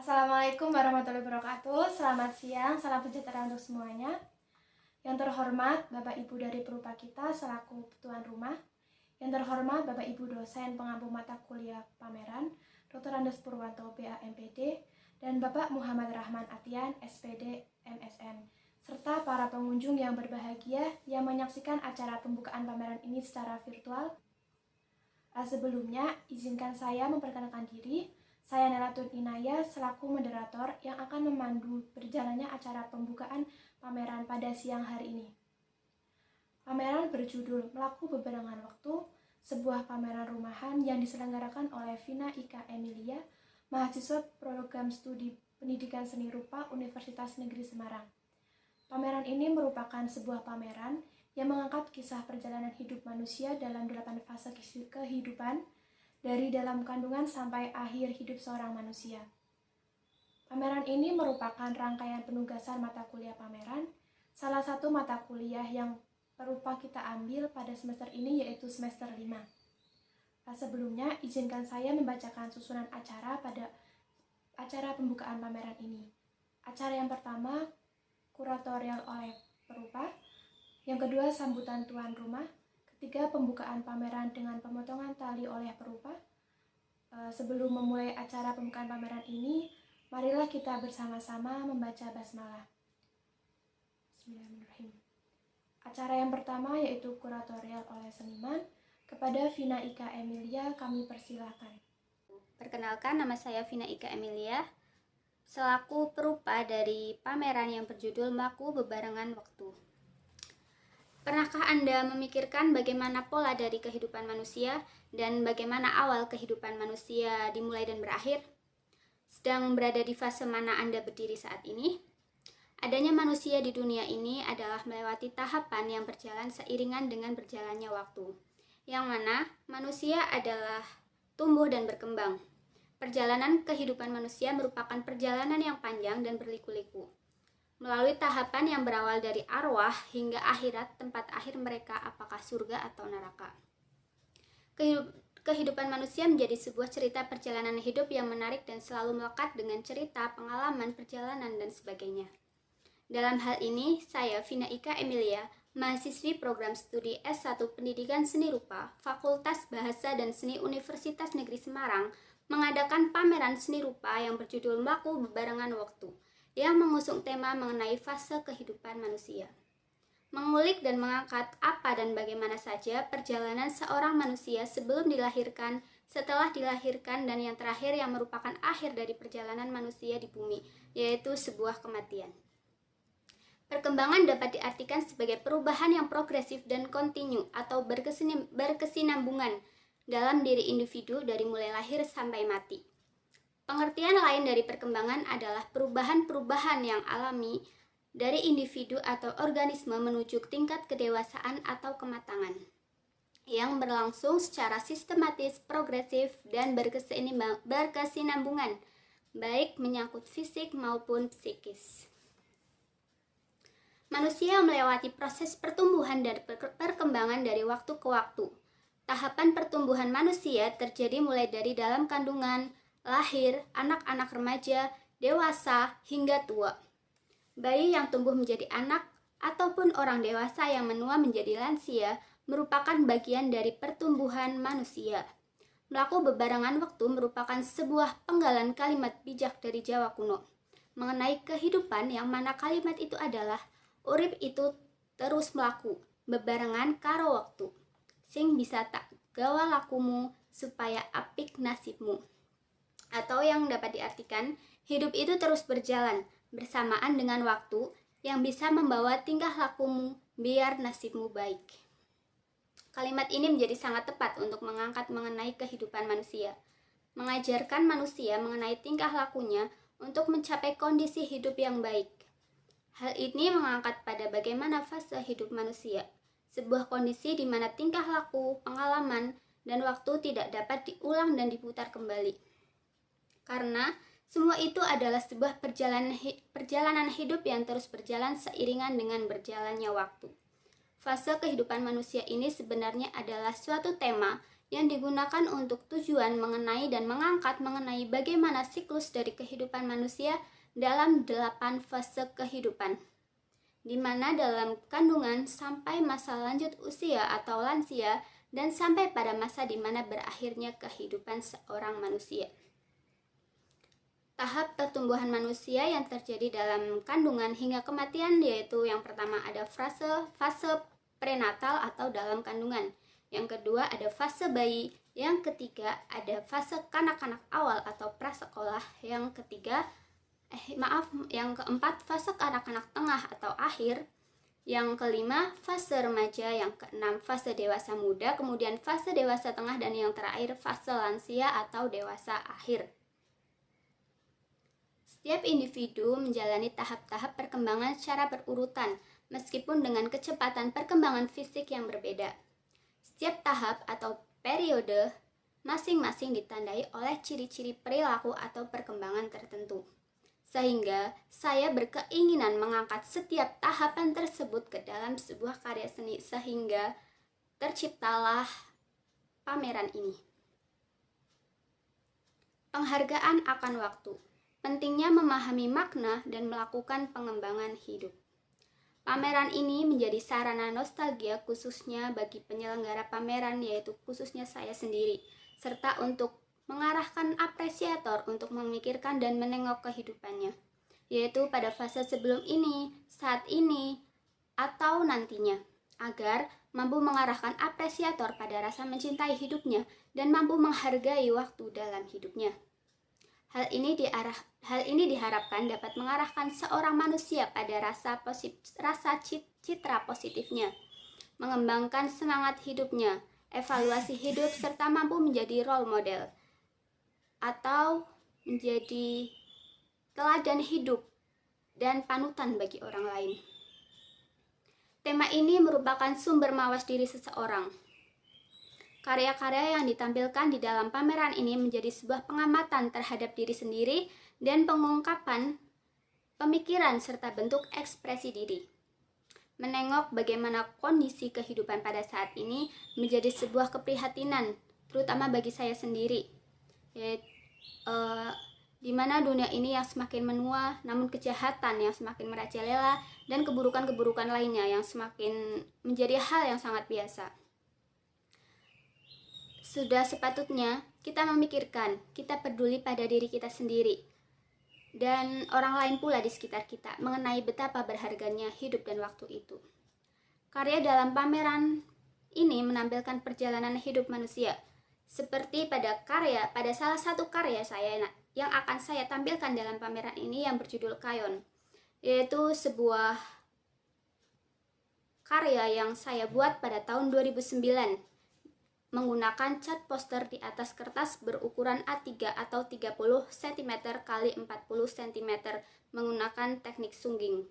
Assalamualaikum warahmatullahi wabarakatuh. Selamat siang, salam sejahtera untuk semuanya. Yang terhormat Bapak Ibu dari Perupa kita selaku tuan rumah. Yang terhormat Bapak Ibu dosen pengampu mata kuliah pameran, Dr. Andes Purwanto BA MPD, dan Bapak Muhammad Rahman Atian SPD MSN, serta para pengunjung yang berbahagia yang menyaksikan acara pembukaan pameran ini secara virtual. Sebelumnya, izinkan saya memperkenalkan diri. Saya Nelatun Inaya selaku moderator yang akan memandu berjalannya acara pembukaan pameran pada siang hari ini. Pameran berjudul Melaku Bebarengan Waktu, sebuah pameran rumahan yang diselenggarakan oleh Vina Ika Emilia, mahasiswa program studi pendidikan seni rupa Universitas Negeri Semarang. Pameran ini merupakan sebuah pameran yang mengangkat kisah perjalanan hidup manusia dalam 8 fase kehidupan, dari dalam kandungan sampai akhir hidup seorang manusia. Pameran ini merupakan rangkaian penugasan mata kuliah pameran, salah satu mata kuliah yang Perupa kita ambil pada semester ini yaitu semester 5. Sebelumnya, izinkan saya membacakan susunan acara pada acara pembukaan pameran ini. Acara yang pertama, kuratorial oleh Perupa. Yang kedua, sambutan tuan rumah. Ketiga, pembukaan pameran dengan pemotongan tali oleh Perupa. Sebelum memulai acara pembukaan pameran ini, marilah kita bersama-sama membaca basmalah. Bismillahirrahmanirrahim. Acara yang pertama yaitu kuratorial oleh seniman. Kepada Vina Ika Emilia kami persilahkan. Perkenalkan, nama saya Vina Ika Emilia, selaku Perupa dari pameran yang berjudul Melaku Bebarengan Waktu. Pernahkah Anda memikirkan bagaimana pola dari kehidupan manusia dan bagaimana awal kehidupan manusia dimulai dan berakhir? Sedang berada di fase mana Anda berdiri saat ini? Adanya manusia di dunia ini adalah melewati tahapan yang berjalan seiringan dengan berjalannya waktu, yang mana manusia adalah tumbuh dan berkembang. Perjalanan kehidupan manusia merupakan perjalanan yang panjang dan berliku-liku, melalui tahapan yang berawal dari arwah hingga akhirat, tempat akhir mereka apakah surga atau neraka. Kehidupan manusia menjadi sebuah cerita perjalanan hidup yang menarik dan selalu melekat dengan cerita, pengalaman, perjalanan, dan sebagainya. Dalam hal ini, saya, Vina Ika Emilia, mahasiswi program studi S1 Pendidikan Seni Rupa, Fakultas Bahasa dan Seni Universitas Negeri Semarang, mengadakan pameran seni rupa yang berjudul Melaku Bebarengan Waktu, yang mengusung tema mengenai fase kehidupan manusia. Mengulik dan mengangkat apa dan bagaimana saja perjalanan seorang manusia sebelum dilahirkan, setelah dilahirkan, dan yang terakhir yang merupakan akhir dari perjalanan manusia di bumi, yaitu sebuah kematian. Perkembangan dapat diartikan sebagai perubahan yang progresif dan kontinu atau berkesinambungan dalam diri individu dari mulai lahir sampai mati. Pengertian lain dari perkembangan adalah perubahan-perubahan yang alami dari individu atau organisme menuju tingkat kedewasaan atau kematangan, yang berlangsung secara sistematis, progresif, dan berkesinambungan, baik menyangkut fisik maupun psikis. Manusia melewati proses pertumbuhan dan perkembangan dari waktu ke waktu. Tahapan pertumbuhan manusia terjadi mulai dari dalam kandungan, lahir, anak-anak remaja, dewasa, hingga tua. Bayi yang tumbuh menjadi anak ataupun orang dewasa yang menua menjadi lansia merupakan bagian dari pertumbuhan manusia. Melaku bebarengan waktu merupakan sebuah penggalan kalimat bijak dari Jawa kuno mengenai kehidupan, yang mana kalimat itu adalah urip itu terus melaku bebarengan karo waktu, sing bisa tak gawa lakumu supaya apik nasibmu. Atau yang dapat diartikan, hidup itu terus berjalan bersamaan dengan waktu yang bisa membawa tingkah lakumu biar nasibmu baik. Kalimat ini menjadi sangat tepat untuk mengangkat mengenai kehidupan manusia, mengajarkan manusia mengenai tingkah lakunya untuk mencapai kondisi hidup yang baik. Hal ini mengangkat pada bagaimana fase hidup manusia, sebuah kondisi di mana tingkah laku, pengalaman, dan waktu tidak dapat diulang dan diputar kembali. Karena semua itu adalah sebuah perjalanan hidup yang terus berjalan seiringan dengan berjalannya waktu. Fase kehidupan manusia ini sebenarnya adalah suatu tema yang digunakan untuk tujuan mengenai dan mengangkat mengenai bagaimana siklus dari kehidupan manusia dalam 8 fase kehidupan, di mana dalam kandungan sampai masa lanjut usia atau lansia dan sampai pada masa di mana berakhirnya kehidupan seorang manusia. Tahap pertumbuhan manusia yang terjadi dalam kandungan hingga kematian yaitu yang pertama ada fase prenatal atau dalam kandungan. Yang kedua ada fase bayi, yang ketiga ada fase kanak-kanak awal atau prasekolah, yang keempat fase kanak-kanak tengah atau akhir, yang kelima fase remaja, yang keenam fase dewasa muda, kemudian fase dewasa tengah, dan yang terakhir fase lansia atau dewasa akhir. Setiap individu menjalani tahap-tahap perkembangan secara berurutan, meskipun dengan kecepatan perkembangan fisik yang berbeda. Setiap tahap atau periode masing-masing ditandai oleh ciri-ciri perilaku atau perkembangan tertentu. Sehingga saya berkeinginan mengangkat setiap tahapan tersebut ke dalam sebuah karya seni sehingga terciptalah pameran ini. Penghargaan akan waktu. Pentingnya memahami makna dan melakukan pengembangan hidup. Pameran ini menjadi sarana nostalgia khususnya bagi penyelenggara pameran, yaitu khususnya saya sendiri, serta untuk mengarahkan apresiator untuk memikirkan dan menengok kehidupannya, yaitu pada fase sebelum ini, saat ini, atau nantinya, agar mampu mengarahkan apresiator pada rasa mencintai hidupnya dan mampu menghargai waktu dalam hidupnya. Hal ini diharapkan dapat mengarahkan seorang manusia pada citra positifnya, mengembangkan semangat hidupnya, evaluasi hidup, serta mampu menjadi role model atau menjadi teladan hidup dan panutan bagi orang lain. Tema ini merupakan sumber mawas diri seseorang. Karya-karya yang ditampilkan di dalam pameran ini menjadi sebuah pengamatan terhadap diri sendiri dan pengungkapan pemikiran serta bentuk ekspresi diri. Menengok bagaimana kondisi kehidupan pada saat ini menjadi sebuah keprihatinan, terutama bagi saya sendiri, di mana dunia ini yang semakin menua, namun kejahatan yang semakin merajalela dan keburukan-keburukan lainnya yang semakin menjadi hal yang sangat biasa. Sudah sepatutnya kita memikirkan, kita peduli pada diri kita sendiri dan orang lain pula di sekitar kita mengenai betapa berharganya hidup dan waktu itu. Karya dalam pameran ini menampilkan perjalanan hidup manusia, seperti pada salah satu karya saya yang akan saya tampilkan dalam pameran ini yang berjudul Kayon, yaitu sebuah karya yang saya buat pada tahun 2009 menggunakan cat poster di atas kertas berukuran A3 atau 30 cm x 40 cm menggunakan teknik sungging.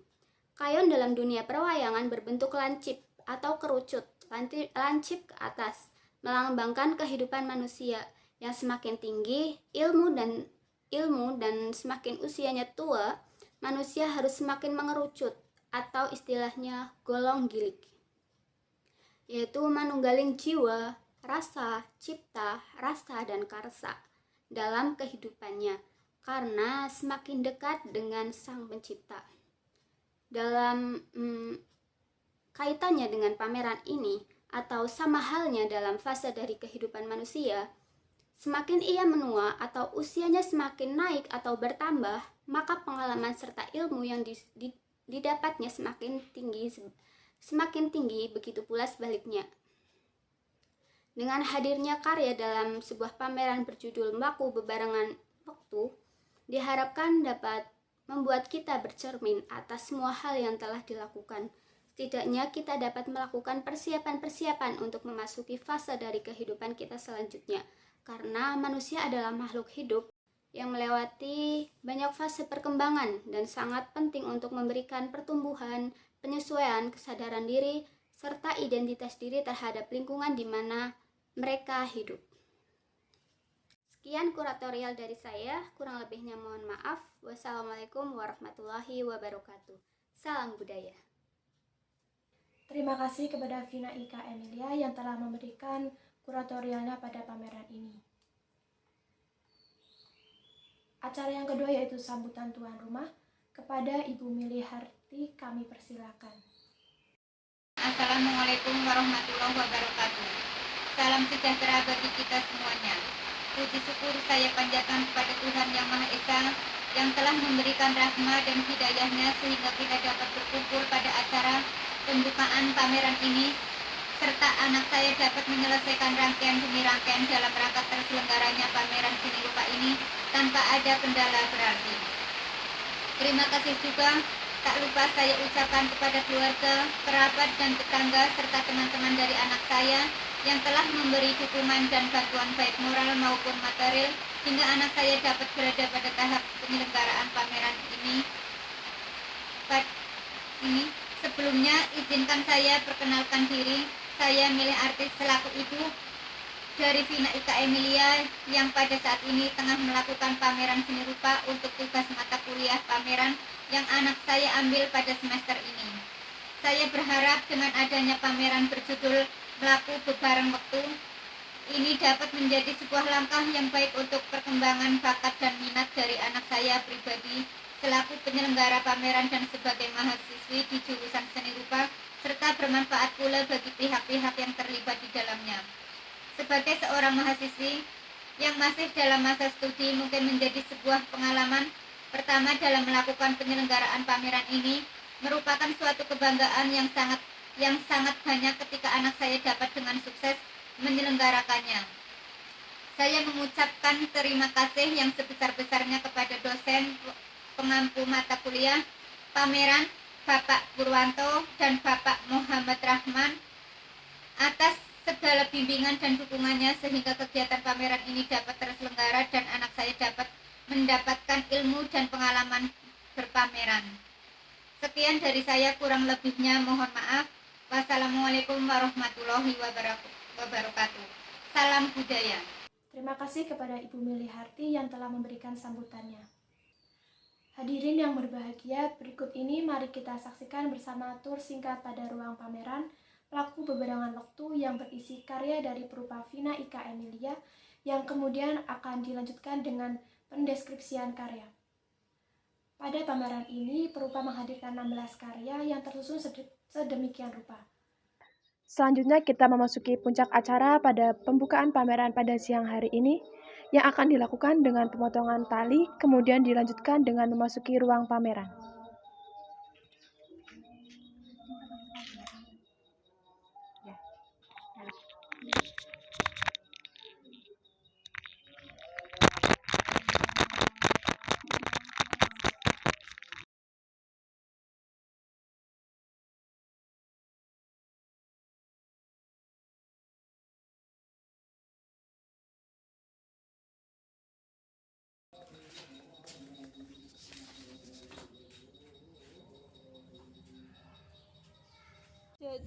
Kayon dalam dunia perwayangan berbentuk lancip atau kerucut, lancip ke atas, melambangkan kehidupan manusia yang semakin tinggi ilmu dan semakin usianya tua, manusia harus semakin mengerucut atau istilahnya golong gilik, yaitu manunggaling jiwa, rasa, cipta, rasa, dan karsa dalam kehidupannya karena semakin dekat dengan Sang Pencipta. Dalam kaitannya dengan pameran ini atau sama halnya dalam fase dari kehidupan manusia, semakin ia menua atau usianya semakin naik atau bertambah, maka pengalaman serta ilmu yang didapatnya semakin tinggi, begitu pula sebaliknya. Dengan hadirnya karya dalam sebuah pameran berjudul Mlaku Bebarengan Wektu, diharapkan dapat membuat kita bercermin atas semua hal yang telah dilakukan. Setidaknya kita dapat melakukan persiapan-persiapan untuk memasuki fase dari kehidupan kita selanjutnya, karena manusia adalah makhluk hidup yang melewati banyak fase perkembangan dan sangat penting untuk memberikan pertumbuhan, penyesuaian, kesadaran diri, serta identitas diri terhadap lingkungan di mana mereka hidup. Sekian kuratorial dari saya, kurang lebihnya mohon maaf. Wassalamualaikum warahmatullahi wabarakatuh. Salam budaya. Terima kasih kepada Vina Ika Emilia yang telah memberikan kuratorialnya pada pameran ini. Acara yang kedua yaitu sambutan tuan rumah. Kepada Ibu Mili Harti kami persilakan. Assalamualaikum warahmatullahi wabarakatuh. Salam sejahtera bagi kita semuanya. Puji syukur saya panjatkan kepada Tuhan Yang Maha Esa yang telah memberikan rahmat dan hidayahnya sehingga kita dapat berkumpul pada acara pembukaan pameran ini, serta anak saya dapat menyelesaikan rangkaian demi rangkaian dalam rangka terselenggaranya pameran seni rupa ini tanpa ada kendala berarti. Terima kasih juga tak lupa saya ucapkan kepada keluarga, kerabat, dan tetangga serta teman-teman dari anak saya yang telah memberi dukungan dan bantuan baik moral maupun material hingga anak saya dapat berada pada tahap penyelenggaraan pameran ini. Sebelumnya izinkan saya perkenalkan diri. Saya Mili Artis selaku ibu dari Vina Ika Emilia yang pada saat ini tengah melakukan pameran seni rupa untuk tugas mata kuliah pameran yang anak saya ambil pada semester ini. Saya berharap dengan adanya pameran berjudul Melaku Bebareng Waktu ini dapat menjadi sebuah langkah yang baik untuk perkembangan bakat dan minat dari anak saya pribadi selaku penyelenggara pameran dan sebagai mahasiswi di jurusan seni rupa, serta bermanfaat pula bagi pihak-pihak yang terlibat di dalamnya. Sebagai seorang mahasiswi yang masih dalam masa studi, mungkin menjadi sebuah pengalaman pertama dalam melakukan penyelenggaraan pameran ini merupakan suatu kebanggaan yang sangat banyak ketika anak saya dapat dengan sukses menyelenggarakannya. Saya mengucapkan terima kasih yang sebesar-besarnya kepada dosen pengampu mata kuliah pameran Bapak Purwanto dan Bapak Muhammad Rahman atas segala bimbingan dan dukungannya sehingga kegiatan pameran ini dapat terselenggara dan anak saya dapat mendapatkan ilmu dan pengalaman berpameran. Sekian dari saya, kurang lebihnya mohon maaf. Wassalamualaikum warahmatullahi wabarakatuh. Salam budaya. Terima kasih kepada Ibu Mili Harti yang telah memberikan sambutannya. Hadirin yang berbahagia, berikut ini mari kita saksikan bersama tur singkat pada ruang pameran Melaku Bebarengan Waktu yang berisi karya dari perupa Vina Ika Emilia yang kemudian akan dilanjutkan dengan pendeskripsian karya. Pada pameran ini, perupa menghadirkan 16 karya yang tersusun sedemikian rupa. Selanjutnya kita memasuki puncak acara pada pembukaan pameran pada siang hari ini yang akan dilakukan dengan pemotongan tali, kemudian dilanjutkan dengan memasuki ruang pameran.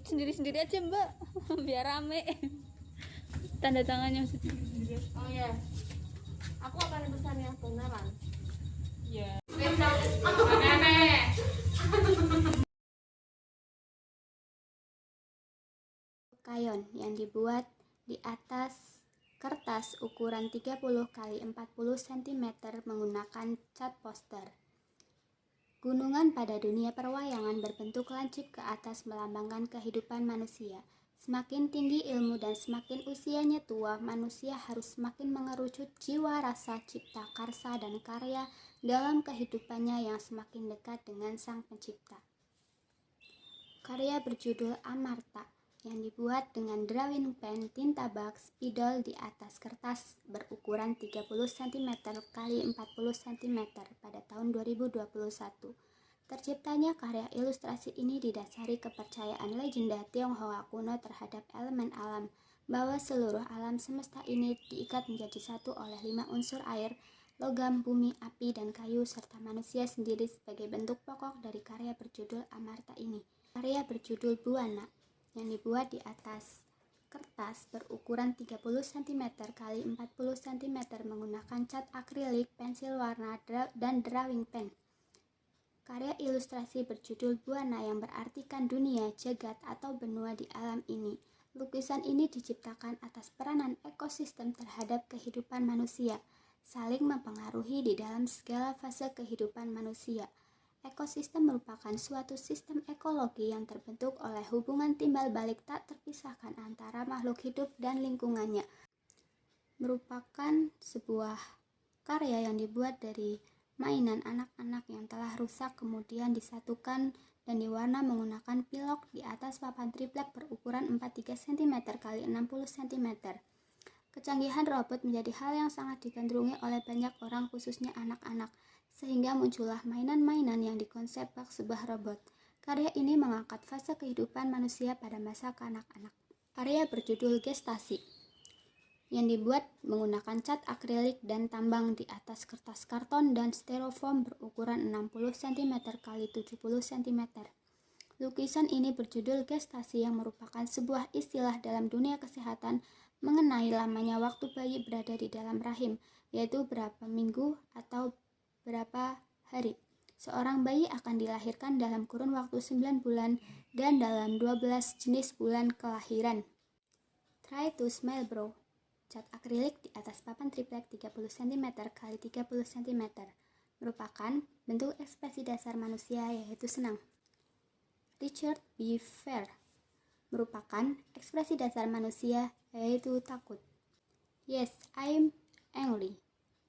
Sendiri-sendiri aja mbak biar rame tanda tangannya maksudnya. Oh ya, aku akan pesan yang beneran. Iya. Kayon yang dibuat di atas kertas ukuran 30 x 40 cm menggunakan cat poster. Gunungan pada dunia perwayangan berbentuk lancip ke atas melambangkan kehidupan manusia. Semakin tinggi ilmu dan semakin usianya tua, manusia harus semakin mengerucut jiwa rasa cipta karsa dan karya dalam kehidupannya yang semakin dekat dengan Sang Pencipta. Karya berjudul Amarta yang dibuat dengan drawing pen tinta bak spidol di atas kertas berukuran 30 cm x 40 cm pada tahun 2021. Terciptanya karya ilustrasi ini didasari kepercayaan legenda Tionghoa kuno terhadap elemen alam, bahwa seluruh alam semesta ini diikat menjadi satu oleh 5 unsur air, logam, bumi, api, dan kayu, serta manusia sendiri sebagai bentuk pokok dari karya berjudul Amarta ini. Karya berjudul Buana yang dibuat di atas kertas berukuran 30 cm x 40 cm menggunakan cat akrilik, pensil warna, dan drawing pen. Karya ilustrasi berjudul Buana yang berartikan dunia, jagat, atau benua di alam ini. Lukisan ini diciptakan atas peranan ekosistem terhadap kehidupan manusia, saling mempengaruhi di dalam segala fase kehidupan manusia. Ekosistem merupakan suatu sistem ekologi yang terbentuk oleh hubungan timbal balik tak terpisahkan antara makhluk hidup dan lingkungannya. Merupakan sebuah karya yang dibuat dari mainan anak-anak yang telah rusak kemudian disatukan dan diwarna menggunakan pilok di atas papan triplek berukuran 43 cm x 60 cm. Kecanggihan robot menjadi hal yang sangat digandrungi oleh banyak orang khususnya anak-anak, sehingga muncullah mainan-mainan yang dikonsep bak sebuah robot. Karya ini mengangkat fase kehidupan manusia pada masa kanak-kanak. Karya berjudul Gestasi, yang dibuat menggunakan cat akrilik dan tambang di atas kertas karton dan styrofoam berukuran 60 cm x 70 cm. Lukisan ini berjudul Gestasi yang merupakan sebuah istilah dalam dunia kesehatan mengenai lamanya waktu bayi berada di dalam rahim, yaitu berapa minggu atau berapa hari. Seorang bayi akan dilahirkan dalam kurun waktu 9 bulan dan dalam 12 jenis bulan kelahiran. Try to smile bro. Cat akrilik di atas papan triplek 30 cm x 30 cm merupakan bentuk ekspresi dasar manusia yaitu senang. Richard B. Fair merupakan ekspresi dasar manusia yaitu takut. Yes, I'm angry.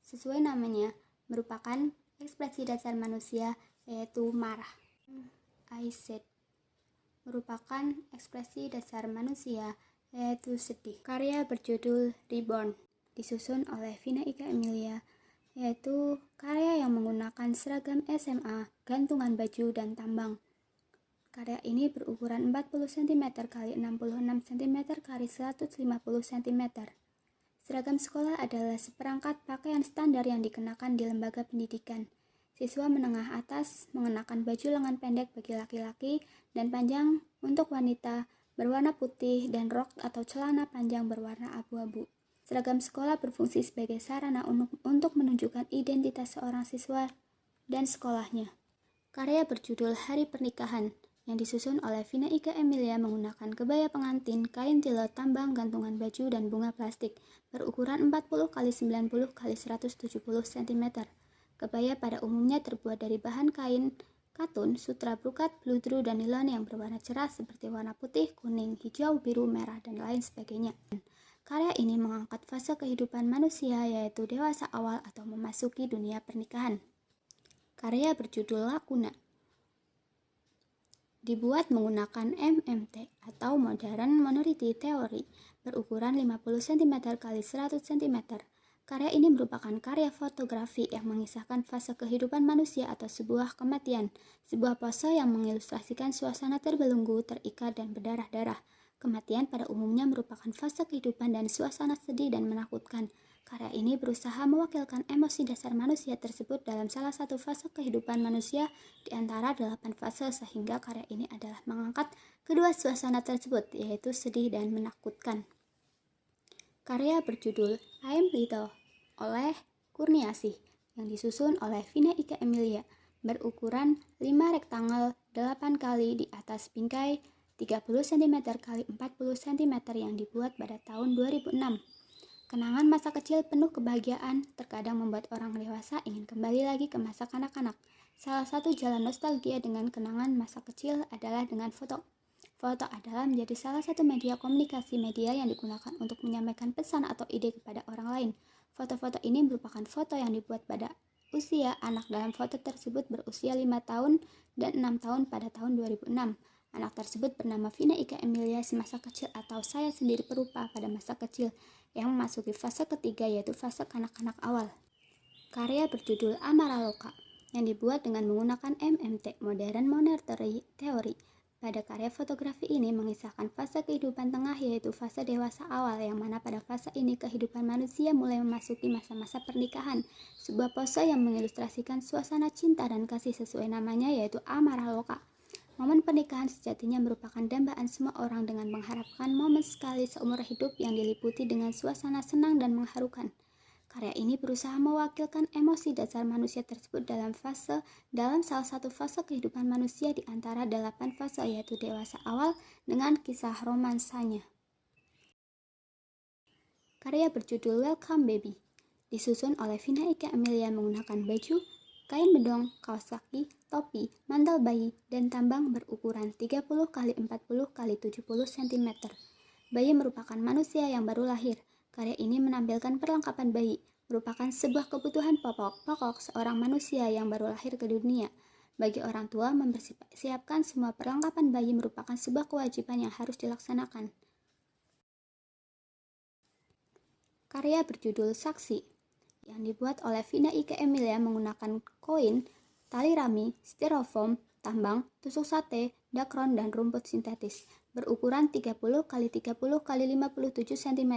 Sesuai namanya, merupakan ekspresi dasar manusia yaitu marah. I said merupakan ekspresi dasar manusia yaitu sedih. Karya berjudul Reborn disusun oleh Vina Ika Emilia, yaitu karya yang menggunakan seragam SMA, gantungan baju, dan tambang. Karya ini berukuran 40 cm x 66 cm x 150 cm. Seragam sekolah adalah seperangkat pakaian standar yang dikenakan di lembaga pendidikan. Siswa menengah atas mengenakan baju lengan pendek bagi laki-laki dan panjang untuk wanita berwarna putih dan rok atau celana panjang berwarna abu-abu. Seragam sekolah berfungsi sebagai sarana untuk menunjukkan identitas seorang siswa dan sekolahnya. Karya berjudul Hari Pernikahan yang disusun oleh Vina Ika Emilia menggunakan kebaya pengantin, kain tilot, tambang, gantungan baju, dan bunga plastik berukuran 40 x 90 x 170 cm. Kebaya pada umumnya terbuat dari bahan kain, katun, sutra brokat, bludru, dan nilon yang berwarna cerah seperti warna putih, kuning, hijau, biru, merah, dan lain sebagainya. Karya ini mengangkat fase kehidupan manusia yaitu dewasa awal atau memasuki dunia pernikahan. Karya berjudul Lakuna dibuat menggunakan MMT atau Modern Minority Theory berukuran 50 cm x 100 cm. Karya ini merupakan karya fotografi yang mengisahkan fase kehidupan manusia atau sebuah kematian, sebuah pose yang mengilustrasikan suasana terbelenggu, terikat, dan berdarah-darah. Kematian pada umumnya merupakan fase kehidupan dan suasana sedih dan menakutkan. Karya ini berusaha mewakilkan emosi dasar manusia tersebut dalam salah satu fase kehidupan manusia di antara 8 fase, sehingga karya ini adalah mengangkat kedua suasana tersebut, yaitu sedih dan menakutkan. Karya berjudul I'm Little oleh Kurniasih yang disusun oleh Vina Ika Emilia berukuran 5 rektangel 8 kali di atas bingkai 30 cm x 40 cm yang dibuat pada tahun 2006. Kenangan masa kecil penuh kebahagiaan terkadang membuat orang dewasa ingin kembali lagi ke masa kanak-kanak. Salah satu jalan nostalgia dengan kenangan masa kecil adalah dengan foto. Foto adalah menjadi salah satu media komunikasi media yang digunakan untuk menyampaikan pesan atau ide kepada orang lain. Foto-foto ini merupakan foto yang dibuat pada usia anak dalam foto tersebut berusia 5 tahun dan 6 tahun pada tahun 2006. Anak tersebut bernama Vina Ika Emilia semasa kecil atau saya sendiri perupa pada masa kecil yang memasuki fase ketiga yaitu fase kanak-kanak awal. Karya berjudul Amaraloka yang dibuat dengan menggunakan MMT Modern Monetary Theory. Pada karya fotografi ini mengisahkan fase kehidupan tengah yaitu fase dewasa awal yang mana pada fase ini kehidupan manusia mulai memasuki masa-masa pernikahan. Sebuah pose yang mengilustrasikan suasana cinta dan kasih sesuai namanya yaitu Amaraloka. Momen pernikahan sejatinya merupakan dambaan semua orang dengan mengharapkan momen sekali seumur hidup yang diliputi dengan suasana senang dan mengharukan. Karya ini berusaha mewakilkan emosi dasar manusia tersebut dalam salah satu fase kehidupan manusia di antara 8 fase yaitu dewasa awal dengan kisah romansanya. karya berjudul Welcome Baby. Disusun oleh Vina Ika Amelia menggunakan baju, kain bedong, kaos kaki, topi, mantel bayi, dan tambang berukuran 30 x 40 x 70 cm. Bayi merupakan manusia yang baru lahir. Karya ini menampilkan perlengkapan bayi, merupakan sebuah kebutuhan pokok seorang manusia yang baru lahir ke dunia. Bagi orang tua, mempersiapkan semua perlengkapan bayi merupakan sebuah kewajiban yang harus dilaksanakan. Karya berjudul Saksi, yang dibuat oleh Vina Ika Emilia menggunakan koin, tali rami, styrofoam, tambang, tusuk sate, dakron, dan rumput sintetis, berukuran 30 x 30 x 57 cm.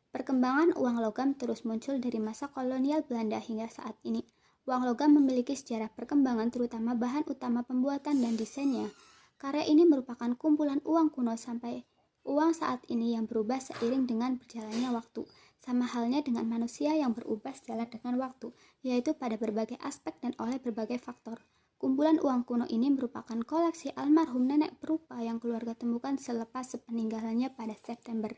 Perkembangan uang logam terus muncul dari masa kolonial Belanda hingga saat ini. Uang logam memiliki sejarah perkembangan terutama bahan utama pembuatan dan desainnya. Karya ini merupakan kumpulan uang kuno sampai uang saat ini yang berubah seiring dengan berjalannya waktu. Sama halnya dengan manusia yang berubah sejalan dengan waktu, yaitu pada berbagai aspek dan oleh berbagai faktor. Kumpulan uang kuno ini merupakan koleksi almarhum nenek perupa yang keluarga temukan selepas sepeninggalannya pada September